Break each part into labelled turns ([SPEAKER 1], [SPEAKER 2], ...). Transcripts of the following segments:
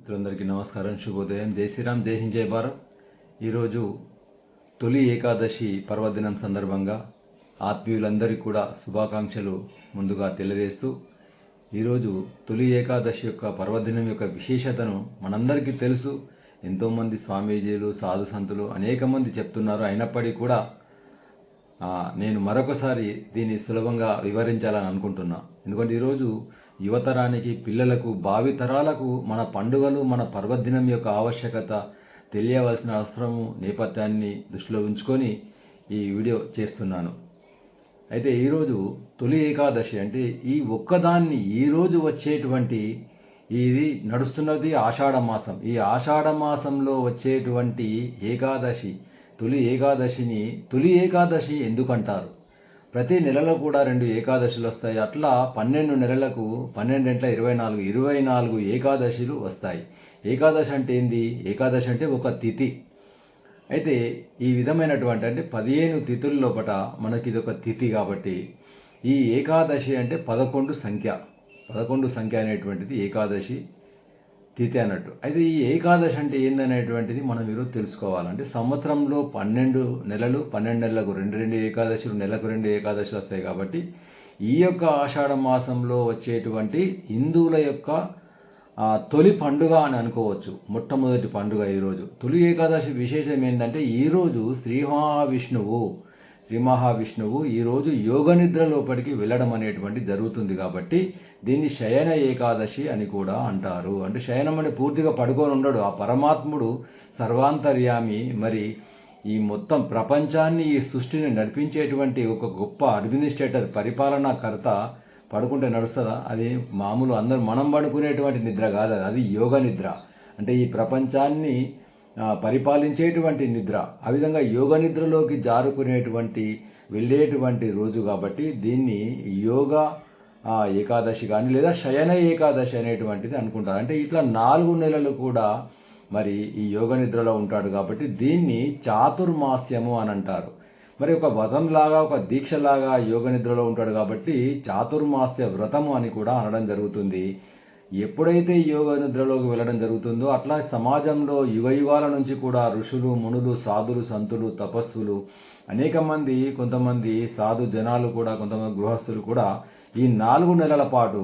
[SPEAKER 1] మిత్రులందరికీ నమస్కారం, శుభోదయం, జై శ్రీరామ్, జై హింద్, జై భారత్. ఈరోజు తొలి ఏకాదశి పర్వదినం సందర్భంగా ఆత్మీయులందరికీ కూడా శుభాకాంక్షలు ముందుగా తెలియజేస్తూ, ఈరోజు తొలి ఏకాదశి యొక్క పర్వదినం యొక్క విశేషతను మనందరికీ తెలుసు. ఎంతోమంది స్వామీజీలు, సాధు సంతులు అనేక మంది చెప్తున్నారు. అయినప్పటికీ కూడా నేను మరొకసారి దీన్ని సులభంగా వివరించాలని అనుకుంటున్నా. ఎందుకంటే ఈరోజు యువతరానికి, పిల్లలకు, భావితరాలకు మన పండుగలు, మన పర్వదినం యొక్క ఆవశ్యకత తెలియవలసిన అవసరము, నేపథ్యాన్ని దృష్టిలో ఉంచుకొని ఈ వీడియో చేస్తున్నాను. అయితే ఈరోజు తొలి ఏకాదశి అంటే ఈ ఒక్కదాన్ని ఈరోజు వచ్చేటువంటి ఇది నడుస్తున్నది ఆషాఢ మాసం. ఈ ఆషాఢ మాసంలో వచ్చేటువంటి ఏకాదశి, తొలి ఏకాదశిని తొలి ఏకాదశి ఎందుకంటారు? ప్రతి నెలలో కూడా 2 ఏకాదశులు వస్తాయి. అట్లా 12 నెలలకు 12 24 ఏకాదశులు వస్తాయి. ఏకాదశి అంటే ఏంది? ఏకాదశి అంటే ఒక తిథి. అయితే ఈ విధమైనటువంటి అంటే 15 తిథుల లోపల మనకి ఇది ఒక తిథి కాబట్టి ఈ ఏకాదశి అంటే 11 సంఖ్య అనేటువంటిది ఏకాదశి తిథి అన్నట్టు. అయితే ఈ ఏకాదశి అంటే ఏందనేటువంటిది మనం ఈరోజు తెలుసుకోవాలంటే, సంవత్సరంలో 12 నెలలు, 12 నెలలకు 2 ఏకాదశులు, నెలకు 2 ఏకాదశులు వస్తాయి కాబట్టి ఈ యొక్క ఆషాఢ మాసంలో వచ్చేటువంటి హిందువుల యొక్క తొలి పండుగ అని అనుకోవచ్చు. మొట్టమొదటి పండుగ ఈరోజు. తొలి ఏకాదశి విశేషం ఏంటంటే, ఈరోజు శ్రీ మహావిష్ణువు ఈరోజు యోగ నిద్ర లోపలికి వెళ్ళడం అనేటువంటి జరుగుతుంది కాబట్టి దీన్ని శయన ఏకాదశి అని కూడా అంటారు. అంటే శయనం అంటే పూర్తిగా పడుకొని ఉండడు. ఆ పరమాత్ముడు సర్వాంతర్యామి, మరి ఈ మొత్తం ప్రపంచాన్ని, ఈ సృష్టిని నడిపించేటువంటి ఒక గొప్ప అడ్మినిస్ట్రేటర్, పరిపాలనాకర్త పడుకుంటే నడుస్తుందా? అది మామూలు అందరూ మనం పడుకునేటువంటి నిద్ర కాదు, అది యోగ నిద్ర. అంటే ఈ ప్రపంచాన్ని పరిపాలించేటువంటి నిద్ర. ఆ విధంగా యోగ నిద్రలోకి జారుకునేటువంటి వెళ్ళేటువంటి రోజు కాబట్టి దీన్ని యోగ ఏకాదశి కానీ లేదా శయన ఏకాదశి అనేటువంటిది అనుకుంటారు. అంటే ఇట్లా 4 నెలలు కూడా మరి ఈ యోగ నిద్రలో ఉంటాడు కాబట్టి దీన్ని చాతుర్మాస్యము అని అంటారు. మరి ఒక వ్రతంలాగా, ఒక దీక్షలాగా యోగ నిద్రలో ఉంటాడు కాబట్టి చాతుర్మాస్య వ్రతము అని కూడా అనడం జరుగుతుంది. ఎప్పుడైతే యోగ నిద్రలోకి వెళ్ళడం జరుగుతుందో అట్లా సమాజంలో యుగాల నుంచి కూడా ఋషులు, మునులు, సాధులు, సంతులు, తపస్సులు అనేక మంది, కొంతమంది సాధు జనాలు కూడా, కొంతమంది గృహస్థులు కూడా ఈ 4 నెలల పాటు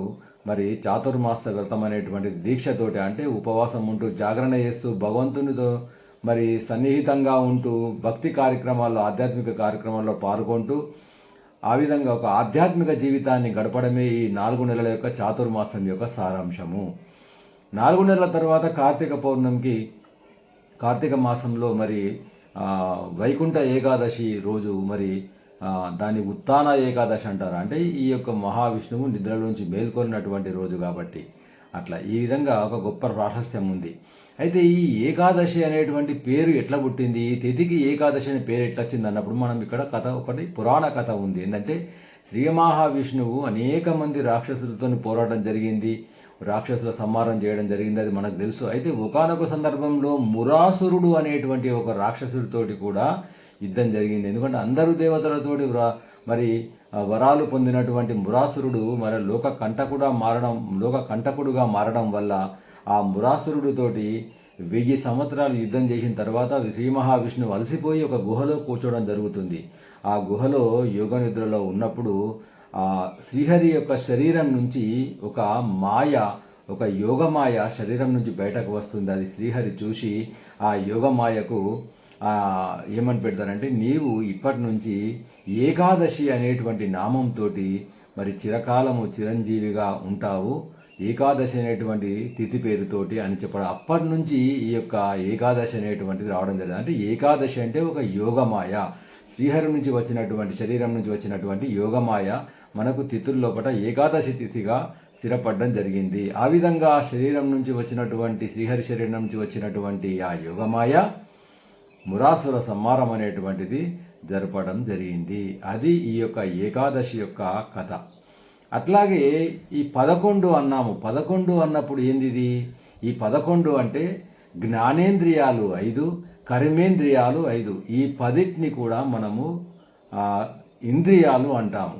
[SPEAKER 1] మరి చాతుర్మాస వ్రతం అనేటువంటి దీక్షతోటి, అంటే ఉపవాసం ఉంటూ, జాగరణ చేస్తూ, భగవంతునితో మరి సన్నిహితంగా ఉంటూ, భక్తి కార్యక్రమాల్లో, ఆధ్యాత్మిక కార్యక్రమాల్లో పాల్గొంటూ ఆ విధంగా ఒక ఆధ్యాత్మిక జీవితాన్ని గడపడమే ఈ 4 నెలల యొక్క చాతుర్మాసం యొక్క సారాంశము. 4 నెలల తర్వాత కార్తీక మాసంలో మరి వైకుంఠ ఏకాదశి రోజు మరి దాని ఉత్థాన ఏకాదశి అంటారు. అంటే ఈ యొక్క మహావిష్ణువు నిద్రలోంచి మేల్కొన్నటువంటి రోజు కాబట్టి అట్లా ఈ విధంగా ఒక గొప్ప ప్రాశస్త్యం ఉంది. అయితే ఈ ఏకాదశి అనేటువంటి పేరు ఎట్లా పుట్టింది, ఈ తిథికి ఏకాదశి అనే పేరు ఎట్లా వచ్చింది అన్నప్పుడు మనం ఇక్కడ ఒకటి పురాణ కథ ఉంది. ఏంటంటే శ్రీ మహావిష్ణువు అనేక మంది రాక్షసులతో పోరాటం జరిగింది, రాక్షసుల సంహారం చేయడం జరిగింది, అది మనకు తెలుసు. అయితే ఒకానొక సందర్భంలో మురాసురుడు అనేటువంటి ఒక రాక్షసుడితోటి కూడా యుద్ధం జరిగింది. ఎందుకంటే అందరూ దేవతలతోటి మరి వరాలు పొందినటువంటి మురాసురుడు మరి లోక కంటకుడుగా మారడం వల్ల ఆ మురాసురుడితోటి 1000 సంవత్సరాలు యుద్ధం చేసిన తర్వాత శ్రీ మహావిష్ణువు అలసిపోయి ఒక గుహలో కూర్చోవడం జరుగుతుంది. ఆ గుహలో యోగ నిద్రలో ఉన్నప్పుడు ఆ శ్రీహరి యొక్క శరీరం నుంచి ఒక యోగమాయ శరీరం నుంచి బయటకు వస్తుంది. అది శ్రీహరి చూసి ఆ యోగమాయకు ఏమని పెడతారంటే, నీవు ఇప్పటి నుంచి ఏకాదశి అనేటువంటి నామంతో మరి చిరకాలము చిరంజీవిగా ఉంటావు, ఏకాదశి అనేటువంటి తిథి పేరుతోటి అని చెప్పడం. అప్పటి నుంచి ఈ యొక్క ఏకాదశి అనేటువంటిది రావడం జరిగింది. అంటే ఏకాదశి అంటే ఒక యోగమాయ, శ్రీహరి నుంచి వచ్చినటువంటి, శరీరం నుంచి వచ్చినటువంటి యోగమాయ మనకు తిథుల లోపల ఏకాదశి తిథిగా స్థిరపడడం జరిగింది. ఆ విధంగా శరీరం నుంచి వచ్చినటువంటి, శ్రీహరి శరీరం నుంచి వచ్చినటువంటి ఆ యోగమాయ మురాసుర సంహారం అనేటువంటిది జరపడం జరిగింది. అది ఈ యొక్క ఏకాదశి యొక్క కథ. అట్లాగే ఈ 11 అన్నాము. 11 అన్నప్పుడు ఏంది? ఈ 11 అంటే జ్ఞానేంద్రియాలు 5, కర్మేంద్రియాలు 5. ఈ 10ని కూడా మనము ఇంద్రియాలు అంటాము.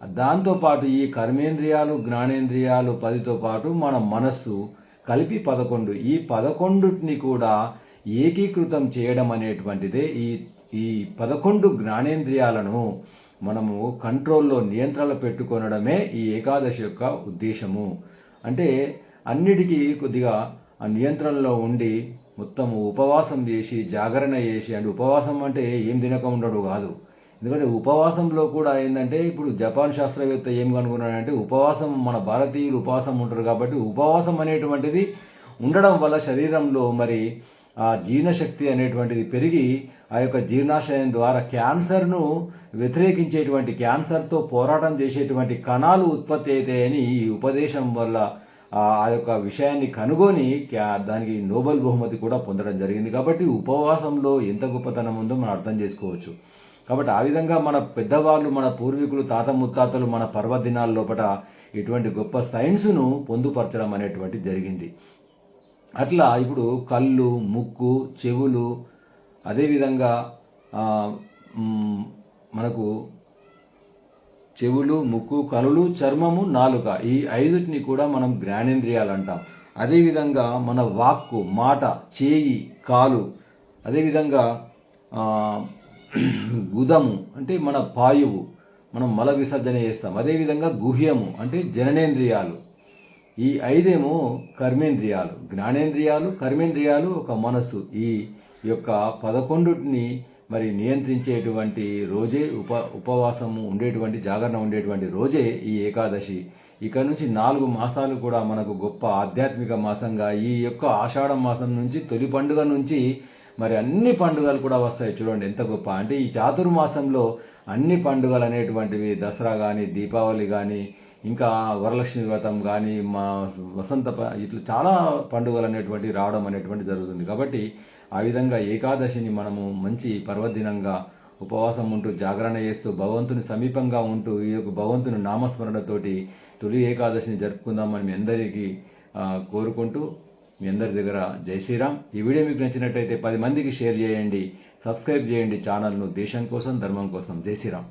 [SPEAKER 1] దాంతోపాటు ఈ కర్మేంద్రియాలు, జ్ఞానేంద్రియాలు 10తో పాటు మన మనస్సు, కలిపి 11. ఈ 11ని కూడా ఏకీకృతం చేయడం అనేటువంటిదే ఈ 11 జ్ఞానేంద్రియాలను మనము కంట్రోల్లో నియంత్రణలో పెట్టుకొనడమే ఈ ఏకాదశి యొక్క ఉద్దేశము. అంటే అన్నిటికీ కొద్దిగా ఆ నియంత్రణలో ఉండి మొత్తము ఉపవాసం చేసి జాగరణ చేసి, అంటే ఉపవాసం అంటే ఏం తినక ఉండడు కాదు. ఎందుకంటే ఉపవాసంలో కూడా ఏంటంటే ఇప్పుడు జపాన్ శాస్త్రవేత్త ఏం కనుగొన్నాడంటే ఉపవాసం, మన భారతీయులు ఉపవాసం ఉంటారు కాబట్టి ఉపవాసం అనేటువంటిది ఉండడం వల్ల శరీరంలో మరి ఆ జీర్ణశక్తి అనేటువంటిది పెరిగి ఆ యొక్క జీర్ణాశయం ద్వారా క్యాన్సర్ను వ్యతిరేకించేటువంటి, క్యాన్సర్తో పోరాటం చేసేటువంటి కణాలు ఉత్పత్తి అవుతాయని ఈ ఉపదేశం వల్ల ఆ యొక్క విషయాన్ని కనుగొని దానికి నోబెల్ బహుమతి కూడా పొందడం జరిగింది. కాబట్టి ఉపవాసంలో ఎంత గొప్పతనం ఉందో మనం అర్థం చేసుకోవచ్చు. కాబట్టి ఆ విధంగా మన పెద్దవాళ్ళు, మన పూర్వీకులు, తాత ముత్తాతలు మన పర్వదినాల లోపల ఇటువంటి గొప్ప సైన్స్ను పొందుపరచడం అనేటువంటి జరిగింది. అట్లా ఇప్పుడు కళ్ళు, ముక్కు, చెవులు, అదేవిధంగా మనకు చెవులు, ముక్కు, కనులు, చర్మము, నాలుక, ఈ 5ని కూడా మనం జ్ఞానేంద్రియాలు అంటాం. అదేవిధంగా మన వాక్కు, మాట, చేయి, కాలు, అదేవిధంగా గుదము అంటే మన పాయువు, మనం మల విసర్జన చేస్తాం. అదేవిధంగా గుహ్యము అంటే జననేంద్రియాలు. ఈ 5 కర్మేంద్రియాలు. జ్ఞానేంద్రియాలు, కర్మేంద్రియాలు, ఒక మనస్సు. ఈ యొక్క 11ని మరి నియంత్రించేటువంటి రోజే ఉపవాసము ఉండేటువంటి, జాగరణ ఉండేటువంటి రోజే ఈ ఏకాదశి. ఇక నుంచి 4 మాసాలు కూడా మనకు గొప్ప ఆధ్యాత్మిక మాసంగా, ఈ యొక్క ఆషాఢ మాసం నుంచి తొలి పండుగ నుంచి మరి అన్ని పండుగలు కూడా వస్తాయి. చూడండి ఎంత గొప్ప. అంటే ఈ చాతుర్మాసంలో అన్ని పండుగలు అనేటువంటివి, దసరా కానీ, దీపావళి కానీ, ఇంకా వరలక్ష్మి వ్రతం కానీ, మా ఇట్లా చాలా పండుగలు అనేటువంటివి రావడం అనేటువంటి జరుగుతుంది. కాబట్టి ఆ విధంగా ఏకాదశిని మనము మంచి పర్వదినంగా ఉపవాసం ఉంటూ జాగరణ చేస్తూ భగవంతుని సమీపంగా ఉంటూ ఈ యొక్క భగవంతుని నామస్మరణతోటి తొలి ఏకాదశిని జరుపుకుందామని మీ అందరికీ కోరుకుంటూ మీ అందరి దగ్గర జై శ్రీరామ్. ఈ వీడియో మీకు నచ్చినట్టయితే 10 మందికి షేర్ చేయండి, సబ్స్క్రైబ్ చేయండి ఛానల్ను. దేశం కోసం, ధర్మం కోసం. జై శ్రీరామ్.